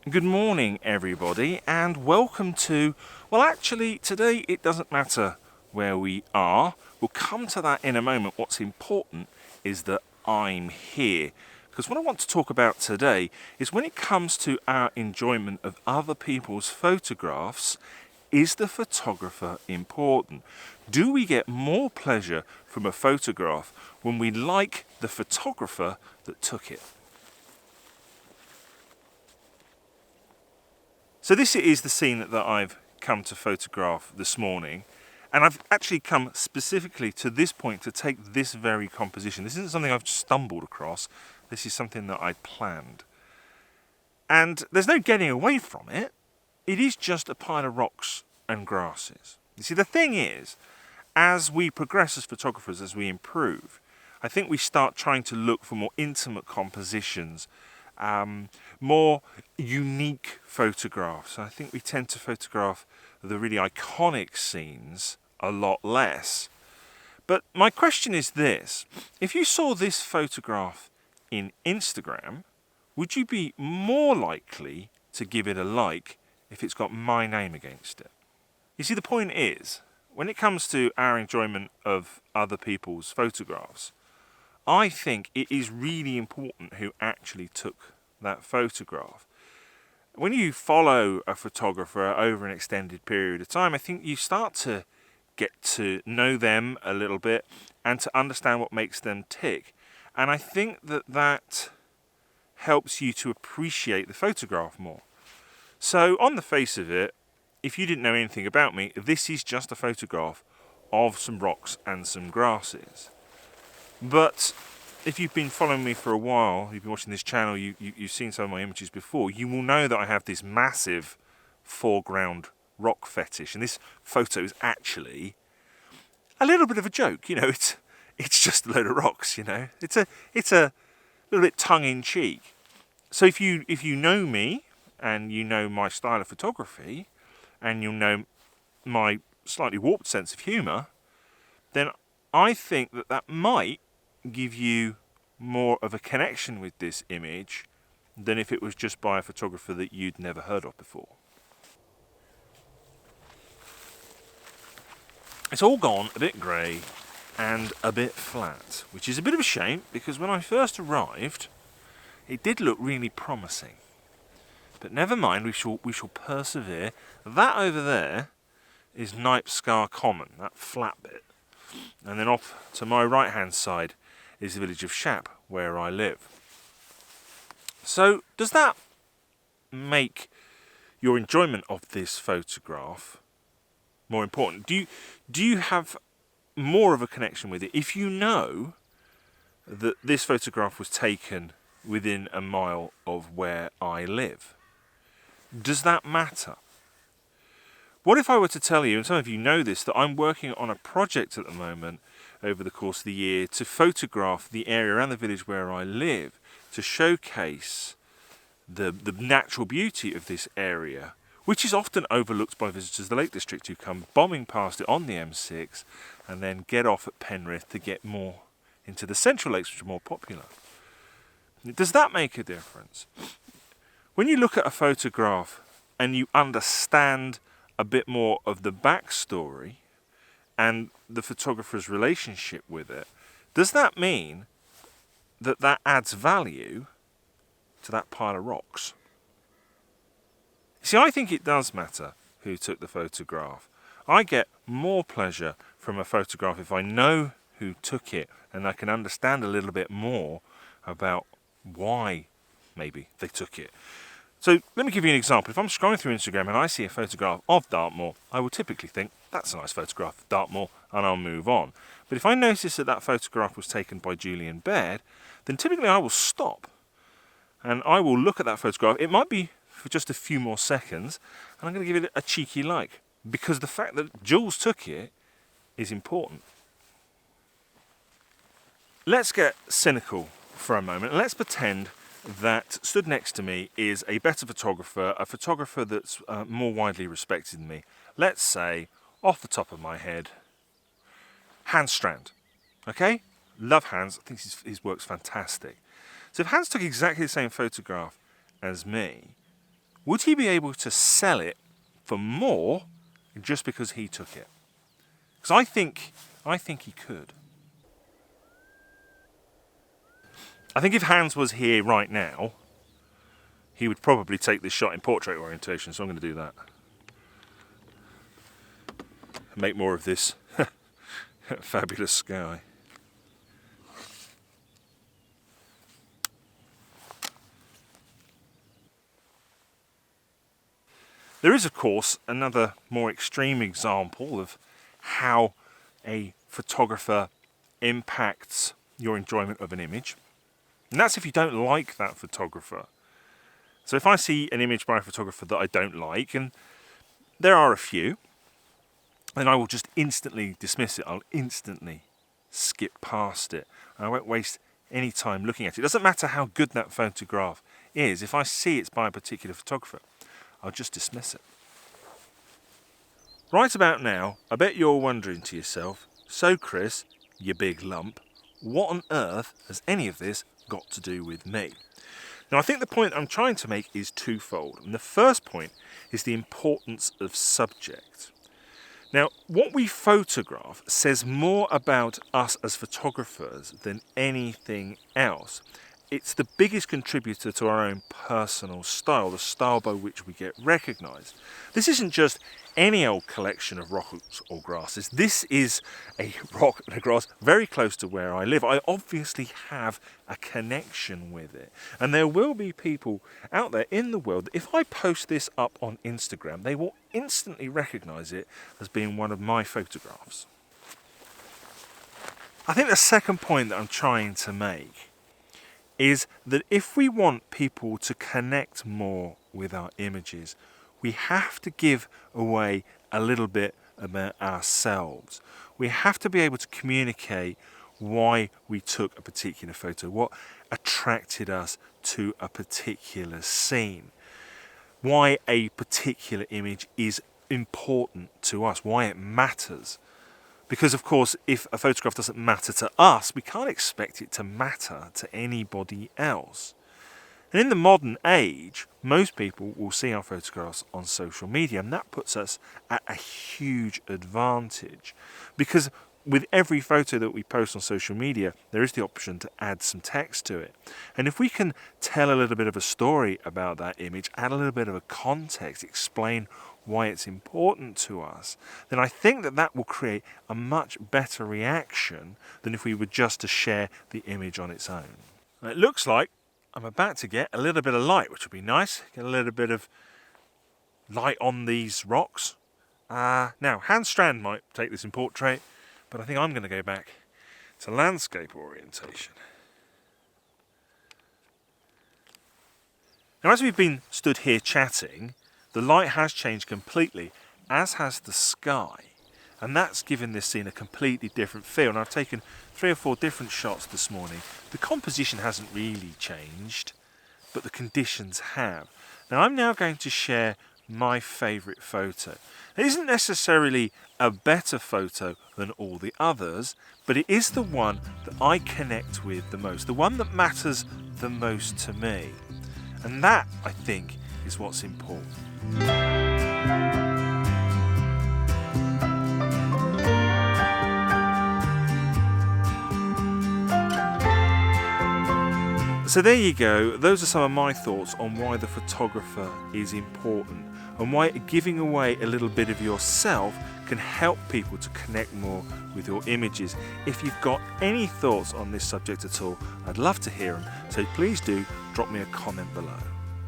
Good morning, everybody, and welcome to, well, actually, today it doesn't matter where we are. We'll come to that in a moment. What's important is that I'm here. Because what I want to talk about today is when it comes to our enjoyment of other people's photographs, is the photographer important? Do we get more pleasure from a photograph when we like the photographer that took it? So this is the scene that I've come to photograph this morning, and I've actually come specifically to this point to take this very composition. This isn't something I've stumbled across, this is something that I planned. And there's no getting away from it. It is just a pile of rocks and grasses. You see, the thing is, as we progress as photographers, as we improve, I think we start trying to look for more intimate compositions, more unique photographs. I think we tend to photograph the really iconic scenes a lot less. But my question is this: if you saw this photograph in Instagram, would you be more likely to give it a like if it's got my name against it? You see, the point is, when it comes to our enjoyment of other people's photographs, I think it is really important who actually took that photograph. When you follow a photographer over an extended period of time, I think you start to get to know them a little bit and to understand what makes them tick. And I think that helps you to appreciate the photograph more. So on the face of it, if you didn't know anything about me, this is just a photograph of some rocks and some grasses. But if you've been following me for a while, you've been watching this channel, you've seen some of my images before, you will know that I have this massive foreground rock fetish. And this photo is actually a little bit of a joke, it's just a load of rocks, It's a little bit tongue-in-cheek. So if you know me, and you know my style of photography, and you know my slightly warped sense of humour, then I think that might give you more of a connection with this image than if it was just by a photographer that you'd never heard of before. It's all gone a bit grey and a bit flat, which is a bit of a shame because when I first arrived, it did look really promising. But never mind, we shall persevere. That over there is Knipe Scar Common, that flat bit. And then off to my right hand side is the village of Shap, where I live. So does that make your enjoyment of this photograph more important? Do you have more of a connection with it if you know that this photograph was taken within a mile of where I live? Does that matter? What if I were to tell you, and some of you know this, that I'm working on a project at the moment over the course of the year to photograph the area around the village where I live, to showcase the natural beauty of this area, which is often overlooked by visitors to the Lake District who come bombing past it on the M6 and then get off at Penrith to get more into the central lakes, which are more popular. Does that make a difference? When you look at a photograph and you understand a bit more of the backstory and the photographer's relationship with it, does that mean that adds value to that pile of rocks? See, I think it does matter who took the photograph. I get more pleasure from a photograph if I know who took it and I can understand a little bit more about why maybe they took it. So let me give you an example. If I'm scrolling through Instagram and I see a photograph of Dartmoor, I will typically think, that's a nice photograph of Dartmoor, and I'll move on. But if I notice that photograph was taken by Julian Baird, then typically I will stop and I will look at that photograph. It might be for just a few more seconds, and I'm going to give it a cheeky like, because the fact that Jules took it is important. Let's get cynical for a moment, and let's pretend that stood next to me is a better photographer, a photographer that's more widely respected than me. Let's say, off the top of my head, Hans Strand. Okay? Love Hans. I think his work's fantastic. So if Hans took exactly the same photograph as me, would he be able to sell it for more just because he took it? Because I think he could. I think if Hans was here right now, he would probably take this shot in portrait orientation, so I'm going to do that. Make more of this fabulous sky. There is, of course, another more extreme example of how a photographer impacts your enjoyment of an image. And that's if you don't like that photographer. So if I see an image by a photographer that I don't like, and there are a few, then I will just instantly dismiss it. I'll instantly skip past it. I won't waste any time looking at it. It doesn't matter how good that photograph is. If I see it's by a particular photographer, I'll just dismiss it. Right about now, I bet you're wondering to yourself, so Chris, you big lump, what on earth has any of this got to do with me? Now I think the point I'm trying to make is twofold. And the first point is the importance of subject. Now, what we photograph says more about us as photographers than anything else. It's the biggest contributor to our own personal style, the style by which we get recognised. This isn't just any old collection of rocks or grasses. This is a rock and a grass very close to where I live. I obviously have a connection with it. And there will be people out there in the world that if I post this up on Instagram, they will instantly recognise it as being one of my photographs. I think the second point that I'm trying to make is that if we want people to connect more with our images, we have to give away a little bit about ourselves. We have to be able to communicate why we took a particular photo, what attracted us to a particular scene, why a particular image is important to us, why it matters. Because of course, if a photograph doesn't matter to us, we can't expect it to matter to anybody else. And in the modern age, most people will see our photographs on social media, and that puts us at a huge advantage. Because with every photo that we post on social media, there is the option to add some text to it. And if we can tell a little bit of a story about that image, add a little bit of a context, explain why it's important to us, then I think that that will create a much better reaction than if we were just to share the image on its own. And it looks like I'm about to get a little bit of light, which would be nice. Get a little bit of light on these rocks. Now, Hans Strand might take this in portrait, but I think I'm going to go back to landscape orientation. Now, as we've been stood here chatting, the light has changed completely, as has the sky. And that's given this scene a completely different feel. And I've taken 3 or 4 different shots this morning. The composition hasn't really changed, but the conditions have. Now I'm now going to share my favourite photo. It isn't necessarily a better photo than all the others, but it is the one that I connect with the most, the one that matters the most to me. And that, I think, is what's important. So there you go, those are some of my thoughts on why the photographer is important and why giving away a little bit of yourself can help people to connect more with your images. If you've got any thoughts on this subject at all, I'd love to hear them, so please do drop me a comment below.